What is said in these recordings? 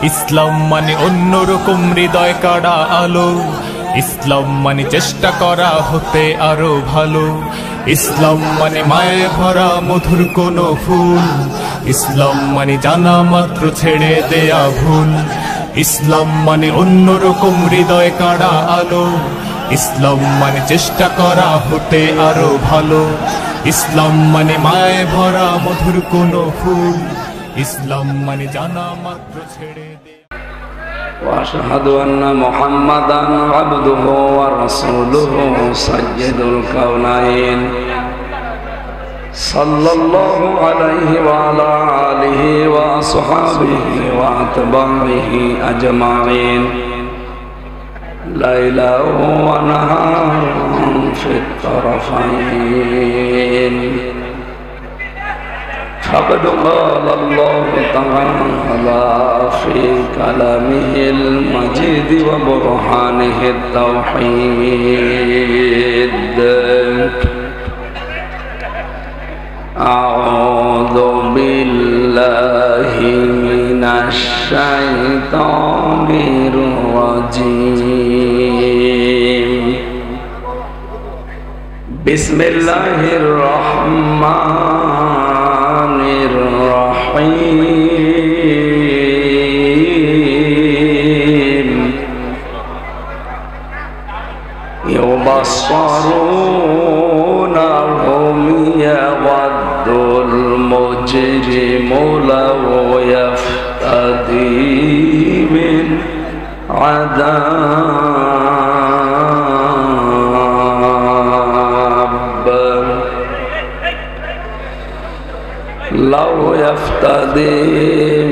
ইসলাম মানে অন্যরকম হৃদয় কাড়া আলো, ইসলাম মানে চেষ্টা করা হতে আরো ভালো, ইসলাম মানে মায়ে ভরা মধুর কোনো ফুল, ইসলাম মানে জানা মাত্র ছেড়ে দেয়া ভুল, ইসলাম মানে অন্যরকম হৃদয় কাড়া আলো, ইসলাম মানে চেষ্টা করা হতে আরো ভালো, ইসলাম মানে মায়ে ভরা মধুর কোনো ফুল, ইসলাম মানে জানা মাত্র ছেড়ে দে। وأشهد أن محمدًا عبده ورسوله سيد الكونين صلى الله عليه وعلى آله وأصحابه وأتباعه أجمعين ليلا ونهارا في الطرفين. فقد قال الله تعالى في كلامه المجيد وبرهانه التوحيد: أعوذ بالله من الشيطان الرجيم. بسم الله الرحمن الرحيم. يبصرونهم يود المجرم لو يفتدي من عذاب لو يفتدي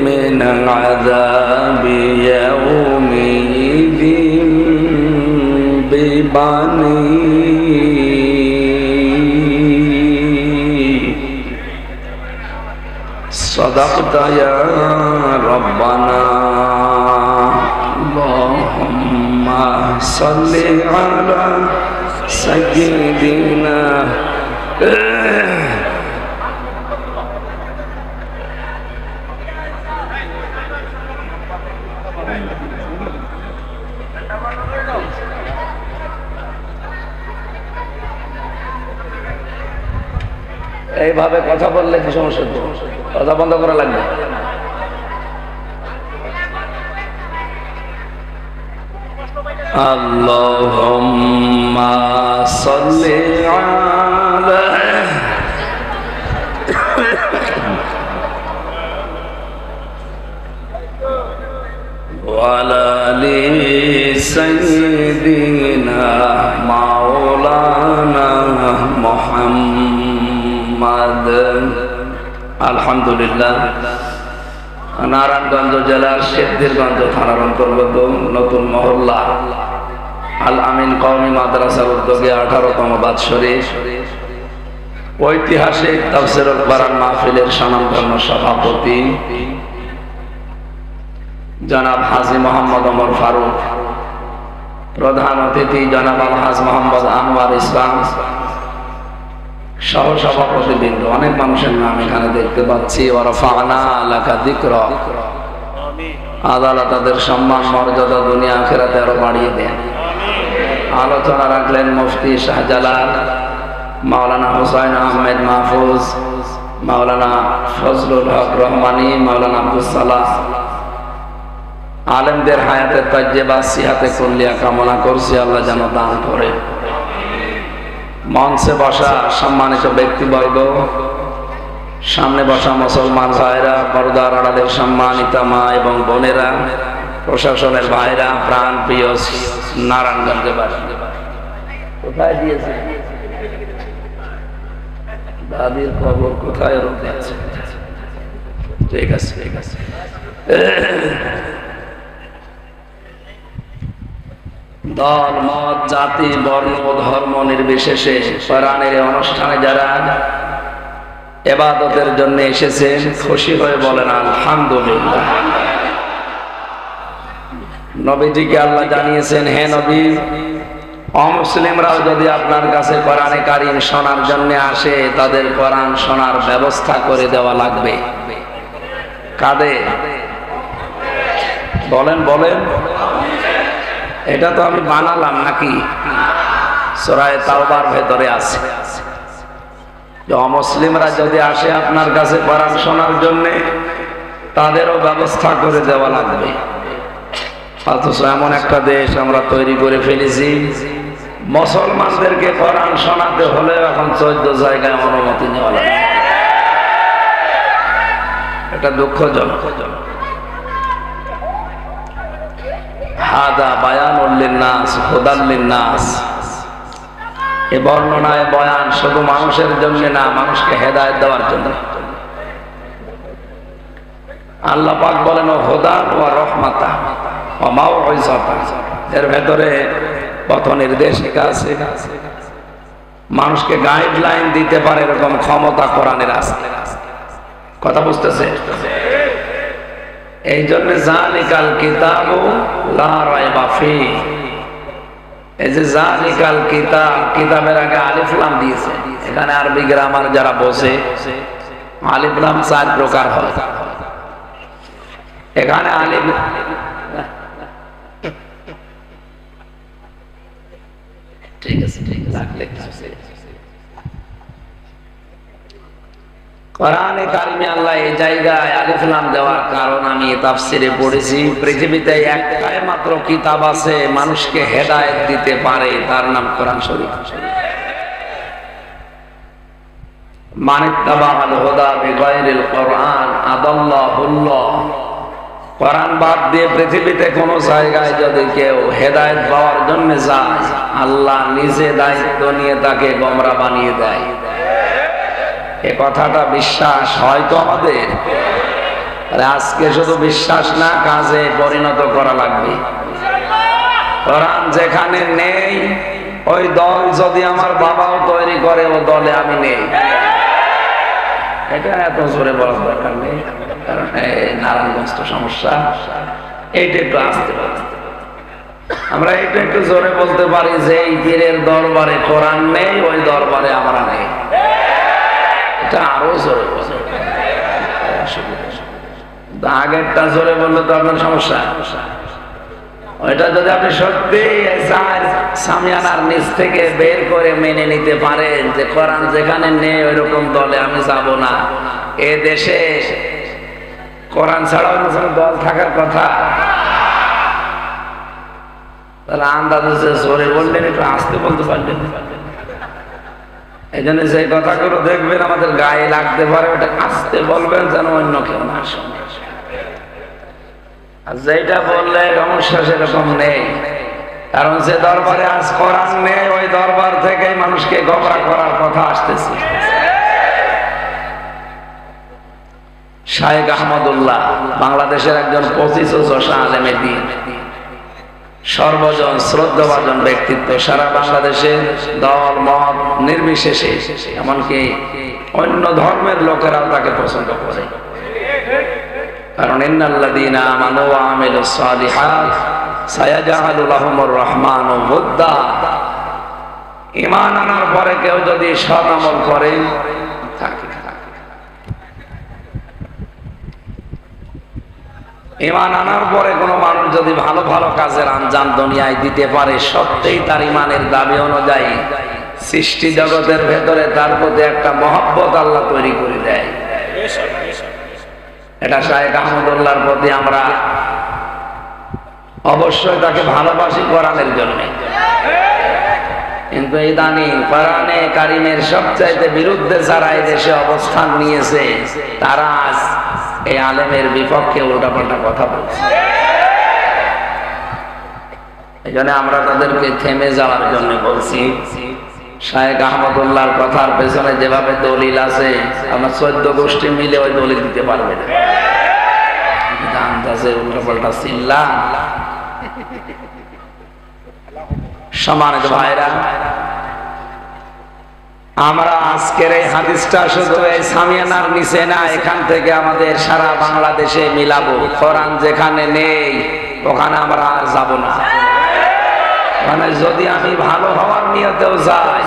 من عذاب يومئذ ببنيه. صدقت يا ربنا. اللهم صل على سيدنا এইভাবে কথা বললে কি সমস্যা? কথা বন্ধ করা লাগবে। আল্লাহুম্মা সাল্লি আলা ওয়ালা আলি সাইয়্যিদিনা মাওলানা মুহাম্মদ। আলহামদুলিল্লাহ। নারায়ণগঞ্জ জেলার সিদ্ধিরগঞ্জ থানার অন্তর্গত নতুন মহল্লা আল আমিন কওমি মাদ্রাসার উদ্যোগে 18তম বাৎসরিক ঐতিহাসিক তাফসীরুল কোরআন মাহফিলের স্বনামধন্য সভাপতি জনাব হাজী মোহাম্মদ ওমর ফারুক, প্রধান অতিথি জনাব আলহাজ মোহাম্মদ আনোয়ার ইসলাম, সহ সভাপতিবৃন্দ, অনেক মানুষের নাম এখানে দেখতে পাচ্ছি। ওয়ারাফা'না লাকা যিকরা, আল্লাহ তাদের সম্মান মর্যাদা দুনিয়া আখিরাতে আরো বাড়িয়ে দেন। আলোচনা রাখলেন মুফতি শাহজালাল, মাওলানা হুসাইন আহমেদ মাহফুজ, মাওলানা ফজলুল হক রহমানী, মাওলানা আব্দুস সালাহ। আলেমদের হায়াতের তাজ্জেবা সিহাতে কুল্লিয়া কামনা করছি, আল্লাহ যেন দান করে। মঞ্চে বসা সম্মানিত ব্যক্তিবর্গ, সামনে বসা মুসলমান ভাইরা, পর্দার আড়ালের সম্মানিতা মা এবং বোনেরা, প্রশাসনের ভাইরা, প্রাণ প্রিয় নারায়ণগঞ্জে বাড়ি। কোথায় দিয়েছে দাদির খবর? কোথায় রোদে আছে? ঠিক আছে, ঠিক আছে। দল মত জাতি বর্ণ ধর্ম নির্বিশেষে কোরআনের অনুষ্ঠানে যারা ইবাদতের জন্য এসেছেন খুশি হয়ে বলেন আলহামদুলিল্লাহ। নবীজিকে আল্লাহ জানিয়েছেন, হে নবী, অমুসলিমরাও যদি আপনার কাছে কোরআনে কারীম শোনার জন্য আসে তাদের কোরআন শোনার ব্যবস্থা করে দেওয়া লাগবে। কাদের? বলেন বলেন। এটা তো আমি বানালাম নাকি? সূরা তাওবার ভেতরে আছে যে অমুসলিমরা যদি আসে আপনার কাছে কোরআন শোনার জন্য তাদেরও ব্যবস্থা করে দেওয়া লাগবে। অথচ এমন একটা দেশ আমরা তৈরি করে ফেলেছি, মুসলমানদেরকে কোরআন শোনাতে হলে এখন 14 জায়গায় অনুমতি নেওয়া লাগে। এটা দুঃখজনক। হাদা বায়ানুল লিন্নাস হুদাল লিন্নাস। এই বর্ণনায় বয়ান শুধু মানুষের জন্য না, মানুষকে হেদায়েত দেওয়ার জন্য। আল্লাহ পাক বলেন হুদান ওয়া রাহমাতা ওয়া মাউইযাতা। এর ভেতরে পথ নির্দেশিকা আছে, মানুষকে গাইডলাইন দিতে পারে এরকম ক্ষমতা কোরআনের আছে। কথা বুঝতেছে? এই জন্য যালিকাল কিতাবু লা রাইবা ফীহি। এই যে যালিকাল কিতাব, কিতাবের আগে আলিফ লাম দিয়েছে। এখানে আরবি গ্রামার যারা বসে, আলিফ লাম 4 প্রকার হয়। এখানে আলিফ ঠিক আছে, ঠিক আছে। কোরআনে কারিমে আল্লাহ এই জায়গায় আলিফ লাম দেওয়ার কারণ আমি তাফসিরে পড়েছি। পৃথিবীতে একটাই মাত্র কিতাব আছে মানুষকে হেদায়েত দিতে পারে, তার নাম কোরআন শরীফ। মানিত্তাবাআল হুদা বিগাইরিল কোরআন আদাল্লাহুল্লাহ। কোরআন বাদ দিয়ে পৃথিবীতে কোন জায়গায় যদি কেউ হেদায়েত পাওয়ার জন্য যায়, আল্লাহ নিজে দায়িত্ব নিয়ে তাকে গোমরা বানিয়ে দেয়। এ কথাটা বিশ্বাস হয়তো আমাদের আজকে শুধু বিশ্বাস না, কাজে পরিণত করা লাগবে। কোরআন যেখানে নেই ওই দল যদি আমার বাবাও তৈরি করে, ও দলে আমি নেই। এটা এত জোরে বলার দরকার নেই, কারণ নারায়ণগঞ্জ তো সমস্যা। এইটা একটু আসতে পারে, আমরা এটা একটু জোরে বলতে পারি যে এই পীরের দরবারে কোরআন নেই, ওই দরবারে আমরা নেই। এটা আরো জোরে বলে, আগেরটা জোরে বললে তো আপনার সমস্যা। ওইটা যদি আপনি সত্যি সামিয়ানার নিচ থেকে বের করে মেনে নিতে পারেন যে কোরআন যেখানে নেই ওইরকম দলে আমি যাব না, এ দেশে কোরআন ছাড়াও কোনো দল থাকার কথা, তাহলে আন্দাজে জোরে বললেন, একটু আসতে বলতে পারলেন। এই জন্য যে কথাগুলো দেখবেন আমাদের গায়ে লাগতে পারে, ওটা আসতে বলবেন যেন অন্য কেউ না শোনে। আর যেটা বললে সমস্যা সেরকম নেই, কারণ যে দরবারে আজ কোরআন নেই ওই দরবার থেকে মানুষকে গোমরা করার কথা আসতেছে। শায়েখ আহমদুল্লাহ বাংলাদেশের একজন 25 আলেমে দ্বীন, সর্বজন শ্রদ্ধাভাজন ব্যক্তিত্ব। সারা বাংলাদেশে দল মত নির্বিশেষে এমনকি অন্য ধর্মের লোকেরাও তাকে পছন্দ করে, কারণ ইন্নাল্লাযীনা আমানু ওয়া আমিলুস সালিহাত সায়াজআলু লাহুমুর রাহমানু ওয়ুদ্দা। ঈমান আনার পরে কেউ যদি সৎ আমল করে থাকে, ঈমান আনার পরে কোনো মানুষ যদি ভালো ভালো কাজের আঞ্জাম দুনিয়ায় দিতে পারে, সত্যিই তার ঈমানের দাবি অনুযায়ী সৃষ্টি জগতের ভেতরে তার প্রতি একটা মহব্বত আল্লাহ তৈরি করে দেয়। এটা শায়েখ আহমদুল্লাহর প্রতি আমরা অবশ্যই তাকে ভালোবাসি কোরআনের জন্য, কিন্তু ইদানিং কোরআনে কারিমের সবচাইতে বিরুদ্ধে যারা এই দেশে অবস্থান নিয়েছে তারা আজ এই আলেমের বিপক্ষে উল্টাপাল্টা কথা বলছে। এই জন্য আমরা তাদেরকে থেমে যাওয়ার জন্য বলছি। শায়েখ আহমদুল্লাহর কথার পেছনে যেভাবে দলিল আছে, আমরা 14 গোষ্ঠী মিলে ওই দলিল দিতে পারবে না। আন্দাজে উল্টাপাল্টা চিল্লা। সম্মানিত ভাইরা, আমরা আজকের এই হাদিসটা শুধু এই সামিয়ানার নিচে না, এখান থেকে আমাদের সারা বাংলাদেশে মিলাবো। কোরআন যেখানে নেই ওখানে আমরা আর যাব না। মানে যদি আমি ভালো হওয়ার নিয়তেও যাই,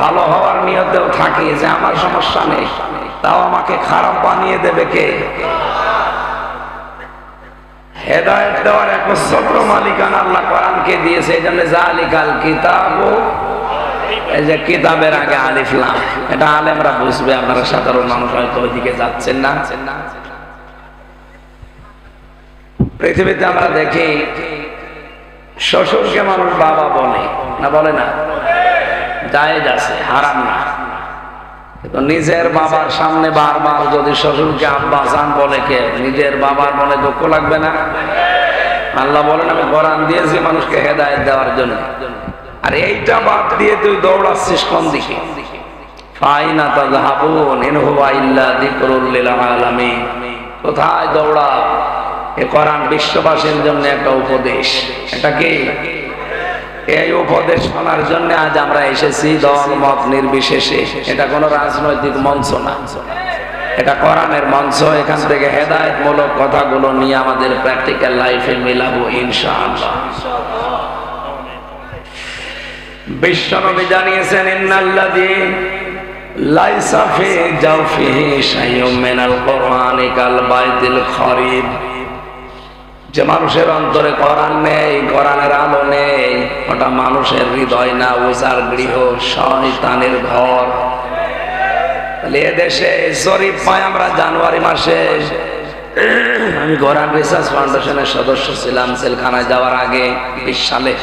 ভালো হওয়ার নিয়তেও থাকি যে আমার সমস্যা নেই, তাও আমাকে খারাপ বানিয়ে দেবে কে? হেদায়েত দেওয়ার একচ্ছত্র মালিকানা আল্লাহ কোরআনকে দিয়েছে। এই জন্য জালিকাল কিতাব, এই যে কিতাবের আগে আলিফ লাম, এটা আলেমরা বুঝবে, আপনারা সাধারণ মানুষ হয়তো ওইদিকে যাচ্ছেন না। পৃথিবীতে আমরা দেখি শ্বশুরকে মানুষ বাবা বলে না, বলে না? জায়েজ আছে, হারাম না। কিন্তু নিজের বাবার সামনে বারবার যদি শ্বশুরকে আব্বা জান বলে, কে নিজের বাবার মনে দুঃখ লাগবে না? আল্লাহ বলেন আমি কোরআন দিয়েছি মানুষকে হেদায়েত দেওয়ার জন্য, আর এইটা বাদ দিয়ে তুই দৌড়াচ্ছিস কোন দিকে? ফাইনা তাযহাবুন ইন হুয়া ইল্লা যিকরুল লিল আলামিন। কোথায় দৌড়াও? এই কোরআন বিশ্ববাসীর জন্য একটা উপদেশ। এটা কি? এই উপদেশ শোনার জন্য আজ আমরা এসেছি, দল মত নির্বিশেষে। এটা কোনো রাজনৈতিক মঞ্চ না, এটা কোরআনের মঞ্চ। এখান থেকে হেদায়েতমূলক কথাগুলো নিয়ে আমাদের প্র্যাকটিক্যাল লাইফে মিলাবো ইনশাআল্লাহ। বিশ্বনবী জানিয়েছেন, ইন্নাল্লাযী লাইসা ফি জাওফিহি শাইউম মিনাল কুরআনি কাল বাইতিল খরিব। যে মানুষের অন্তরে কোরআন নেই, কোরআনের আলো নেই, ওটা মানুষের হৃদয় না, উজাড় গৃহ, শয়তানের ঘর। তাহলে এদেশে জরিপ পাই আমরা জানুয়ারি মাসে। আমি কোরআন রিসার্চ ফাউন্ডেশনের সদস্য ছিলাম জেলখানায় যাওয়ার আগে 20 সালে।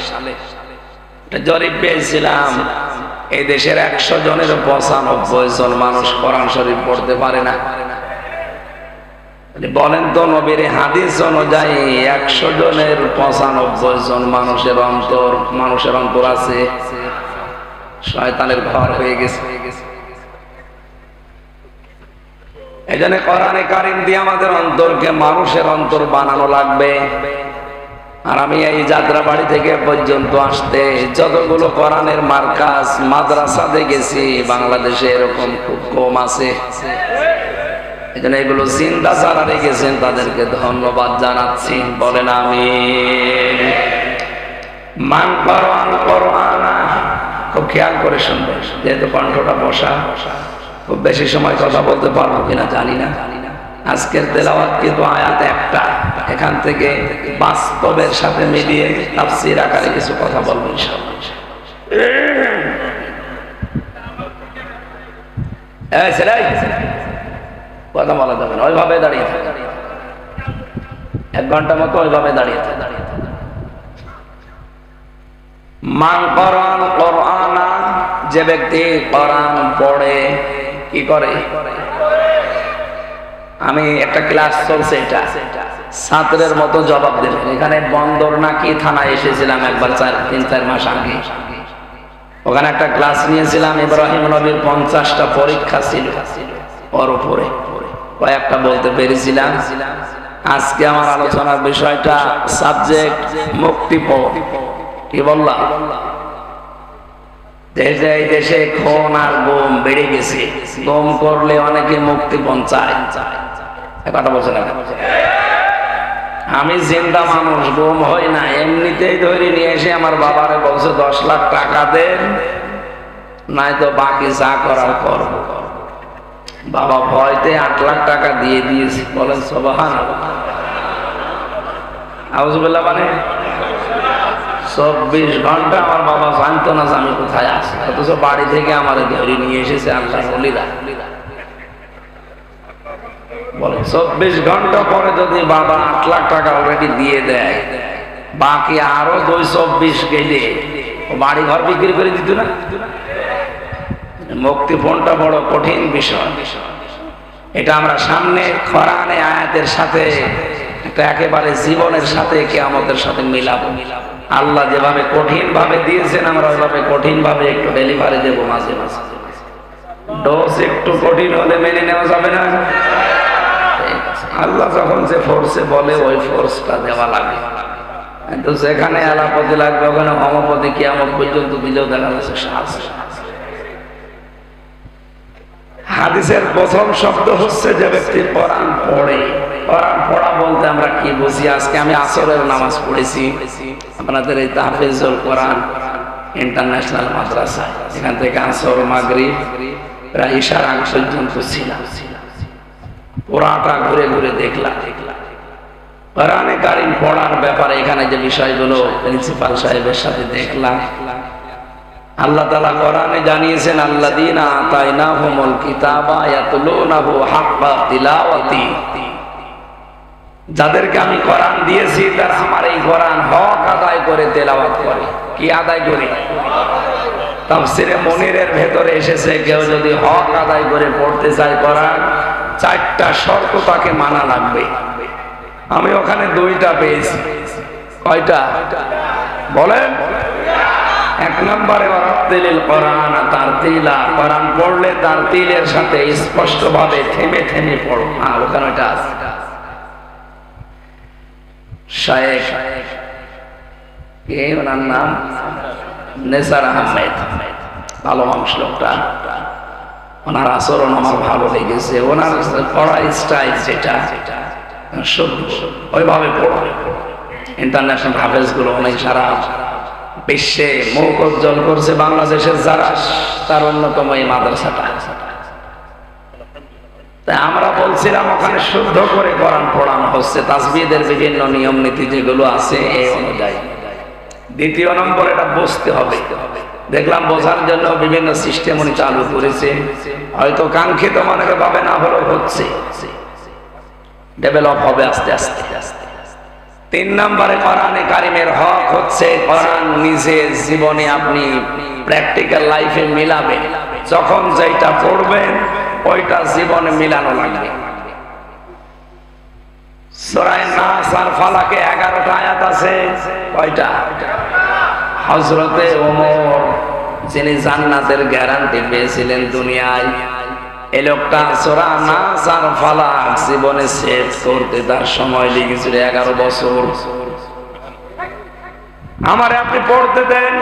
জরিপ পেয়েছিলাম এই দেশের 100 জনের 95 জন মানুষ কোরআন শরীফ পড়তে পারে না। বলেন তো, নবীর হাদিস অনুযায়ী 100 জনের 95 জন মানুষের অন্তর আছে শয়তানের ঘর হয়ে গেছে। এই জন্য কোরআনে কারিম দিয়ে আমাদের অন্তরকে মানুষের অন্তর বানানো লাগবে। আর আমি এই যাত্রাবাড়ি থেকে পর্যন্ত আসতে যতগুলো কোরআনের মার্কাজ মাদ্রাসা দেখেছি বাংলাদেশে এরকম খুব কম আছে। এই জন্য এগুলো জিন্দা যারা রেখেছেন তাদেরকে ধন্যবাদ জানাচ্ছি। বলেন আমিন। মান কোরআন কোরআনা, খুব খেয়াল করে শুনবেন, যেহেতু কণ্ঠটা বসা, খুব বেশি সময় কথা বলতে পারবো কিনা জানি না। আজকের তেলাওয়াত কিন্তু আয়াত একটা, এখান থেকে বাস্তবের সাথে মিলিয়ে তাফসীর আকারে কিছু কথা বলবো ইনশাআল্লাহ। কথা বলা যাবে না, ওইভাবে দাঁড়িয়ে থাকে 1 ঘন্টা মতো, ওইভাবে দাঁড়িয়ে থাকে। মান কোরআন কোরআনা, যে ব্যক্তি কোরআন পড়ে কি করে? আমি একটা ক্লাস চলছে, এটা ছাত্রের মতো জবাব দেবেন। এখানে বন্দর নাকি থানায় এসেছিলাম একবার 3-4 মাস আগে। ওখানে একটা ক্লাস নিয়েছিলাম, ইব্রাহিম নবীর 50টা পরীক্ষা ছিল, ওর উপরে কয়েকটা বলতে পেরেছিলাম। আজকে আমার আলোচনার বিষয়টা সাবজেক্ট মুক্তিপদ। কি বললাম? এই দেশে খুন আর গুম বেড়ে গেছে। গুম করলে অনেকে মুক্তিপণ চায়, কথা বলছে না? আমি জিন্দা মানুষ, গুম হই না, এমনিতেই ধরে নিয়ে এসে আমার বাবারে বলছে 10 লাখ টাকা দেন, নাই তো বাকি যা করার করব। বাবা ভয়তে 8 লাখ টাকা দিয়ে দিয়েছে। বলেন সুবহানাল্লাহ। আউযুবিল্লাহ। মানে 24 ঘন্টা আমার বাবা জানতো না যে আমি কোথায় আছি, অথচ বাড়ি থেকে আমার ধরে নিয়ে এসেছে আল্লাহর ওলিরা। বলে 24 ঘন্টা পরে যদি বাবা 8 লাখ টাকা অলরেডি দিয়ে দেয়, বাকি আরো 224 গেলে বাড়ি ঘর বিক্রি করে দিত না? মুক্তিপণটা বড় কঠিন বিষয়। এটা আমরা সামনে কোরআনে আয়াতের সাথে এটা একেবারে জীবনের সাথে, কিয়ামতের সাথে মিলাবো। আল্লাহ যেভাবে কঠিন ভাবে দিয়েছেন, আমরা ওইভাবে কঠিন ভাবে একটু ডেলিভারি দেবো মাঝে মাঝে। ডোজ একটু কঠিন হলে মেনে নেওয়া যাবে না। আল্লাহ যখন যে ফোর্সে বলে ওই ফোর্সটা দেওয়া লাগে। কিন্তু যেখানে এলাপতি লাগবে ওখানে হোমোপতি কিয়ামত পর্যন্ত দিলেও দেখা যাচ্ছে সাহস। হাদিসের প্রথম শব্দ হচ্ছে যে ব্যক্তি কোরআন পড়ে। কোরআন পড়া বলতে আমরা কি বুঝি? আজকে আমি আসরের নামাজ পড়েছি আপনাদের এই তাহফিজুল কোরআন ইন্টারন্যাশনাল মাদ্রাসা। এখান থেকে আসর মাগরিব প্রায় ইশার আগ পর্যন্ত ছিলাম। পুরাটা ঘুরে ঘুরে দেখলাম। কোরআনে কারীম পড়ার ব্যাপারে এখানে যে বিষয়গুলো প্রিন্সিপাল সাহেবের সাথে দেখলাম, আল্লাহ তাআলা কোরআনে জানিয়েছেন আল্লাযীনা আতাইনাহুমুল কিতাবা ইয়াতলুনাহু হাক্কা তিলাওয়াতি, যাদেরকে আমি কোরআন দিয়েছি তারা আমার এই কোরআন হক আদায় করে তেলাওয়াত করে। কি আদায় করে? তাফসীরে মুনিরের ভেতরে এসেছে কেউ যদি হক আদায় করে পড়তে চায় কোরআন, 4টা শর্ত তাকে মানা লাগবে। আমি ওখানে 2টা পেয়েছি। কয়টা বলেন? 1 নম্বরে ওয়ারাতিলিল কোরআন তারতিলা, কোরআন পড়লে তারতিলের সাথে স্পষ্টভাবে থেমে থেমে পড়ো। ওখানে ওটা আছে। শায়েখ কে ওনার নাম? নেসার আহমেদ, ভালো মানুষ লোকটা। ওনার আচরণ আমার ভালো লেগেছে। ওনার পড়ার স্টাইল যেটা ওইভাবে পড়া। ইন্টারন্যাশনাল হাফেজ গুলো অনেক সারা বিশ্বে মুখ উজ্জ্বল করছে। বাংলাদেশের যারা, তার অন্যতম এই মাদ্রাসাটা। তাই আমরা বলছিলাম ওখানে শুদ্ধ করে কোরআন পড়ানো হচ্ছে, তাসবিহের বিভিন্ন নিয়ম নীতি যেগুলো আছে এই অনুযায়ী। 2 নম্বর, এটা বুঝতে হবে। দেখলাম বোঝার জন্য বিভিন্ন সিস্টেম উনি চালু করেছে, হয়তো কাঙ্ক্ষিত মানের ভাবে না হলেও হচ্ছে, ডেভেলপ হবে আস্তে আস্তে। 3 নম্বরে কোরআনে কারিমের হক হচ্ছে কোরআন নিজের জীবনে আপনি প্র্যাকটিক্যাল লাইফে মিলাবেন। যখন যেটা পড়বেন ওইটা জীবনে মিলানো লাগবে। সূরা নাস আর ফালাকে 11টা আয়াত আছে। কয়টা? হযরতে ওমর, যিনি জান্নাতের গ্যারান্টি পেয়েছিলেন দুনিয়ায়, এই লোকটা সূরা নাস আর ফালাক জীবনে সেভ করতে তার সময় লেগেছিল 11 বছর। আমারে আপনি পড়তে দেন,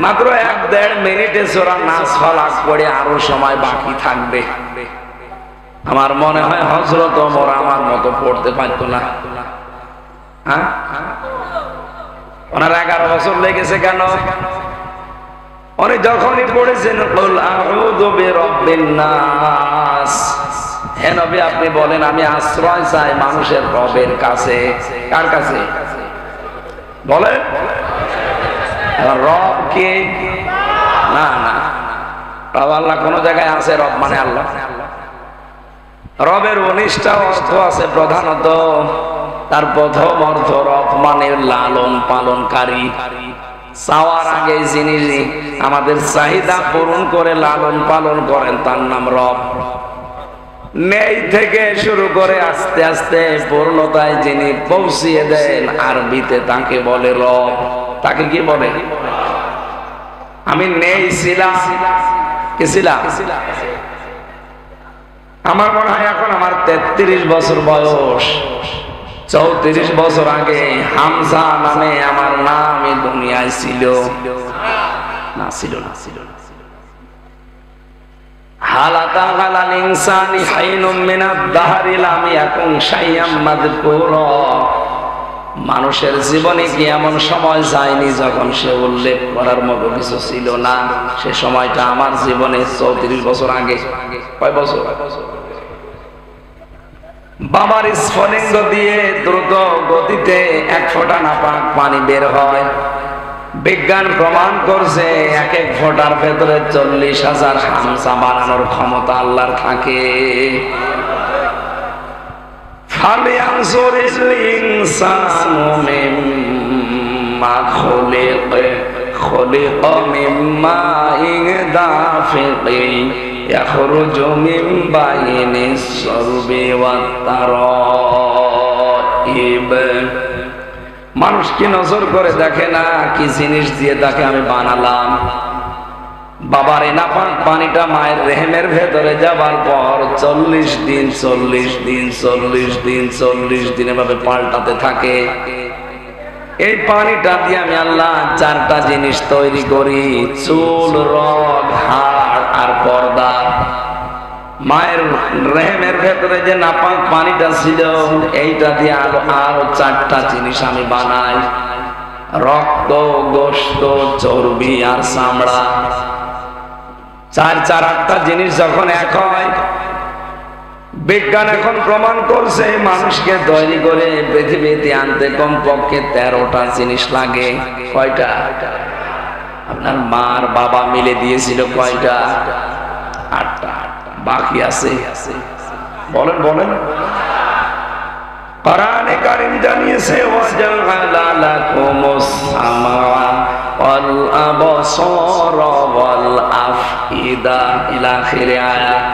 মাত্র 1-1.5 মিনিটে সূরা নাস ফালাক পড়ে আরো সময় বাকি থাকবে। আমার মনে হয় হযরত ওমর আমার মতো পড়তে পারতো না। হ্যাঁ, ওনার 11 বছর লেগেছে কেন? উনি যখনই পড়েছেন কুল আউযু বিরাব্বিন নাস, হে নবী আপনি বলেন আমি আশ্রয় চাই মানুষের রবের কাছে। কার কাছে বলেন? রব কে? না না, রব আল্লাহ কোন জায়গায় আছে? রব মানে আল্লাহ। রবের 19টা অর্থ আছে। প্রধানত তার প্রথম অর্থ রব মানে লালন পালনকারী। চাওয়ার আগে যিনি আমাদের চাহিদা পূরণ করে লালন পালন করেন তার নাম রব। নেই থেকে শুরু করে আস্তে আস্তে পূর্ণতায় যিনি পৌঁছিয়ে দেন, আরবিতে তাকে বলে রব। তাকে কি বলে? আমি নেই ছিলাম, কি ছিলাম? আমার মনে হয় এখন আমার 33 বছর বয়স। 34 বছর আগে হামজা নামে আমার নাম এই দুনিয়ায় ছিল না? ছিল না? ছিল না। হালাতা হালাল ইনসানি হাইনুম মিনাদ দাহরি লাম ইয়াকুন শাইয়াম মাযকুরা, মানুষের জীবনে কি এমন সময় যায়নি যখন সে উল্লেখ করার মতো কিছু ছিল না? সে সময়টা আমার জীবনে 34 বছর আগে। কয় বছর? বাবার স্ফলিঙ্গ দিয়ে দ্রুত গতিতে 1 ফোঁটা নাপাক পানি বের হয়। বিজ্ঞান প্রমাণ করছে 1 ফোঁটার ভেতরে 40,000 হামসা বানানোর ক্ষমতা আল্লাহর থাকে। ফালিয়ানজুরিল ইনসানু মিম্মা খুলিকা মিম্মা দাফিকিন ইয়াখরুজু মিন বাইনিস সালবি ওয়াত তারাইব। মানুষ কি নজর করে দেখে না কি জিনিস দিয়ে তাকে আমি বানালাম? বাবার নাপাক পানিটা মায়ের রেহেমের ভেতরে যাবার পর 40 দিন 40 দিন 40 দিন 40 দিন এভাবে পাল্টাতে থাকে। এই পানিটা দিয়ে আমি আল্লাহ 4টা জিনিস তৈরি করি: চুল, রগ, হাড় আর পর্দা। মায়ের রেহেমের ভেতরে যে নাপাক পানিটা ছিল এইটা দিয়ে আরো 4টা জিনিস আমি বানাই: রক্ত, গোশত, চর্বি আর চামড়া। 4 4 8টা জিনিস যখন এক হয়, বিজ্ঞান এখন প্রমাণ করছে মানুষকে তৈরি করে পৃথিবীতে আনতে কমপক্ষে 13টা জিনিস লাগে। কয়টা? আপনার মার বাবা মিলে দিয়েছিল কয়টা? 8টা। বাকি আছে, বলেন বলেন। কোরআনে কারীম জানিয়েছে ওয়াজআলা লাকুমুস সামআ ওয়াল আবসারা ওয়াল আফইদা ইলা আখির আয়াত।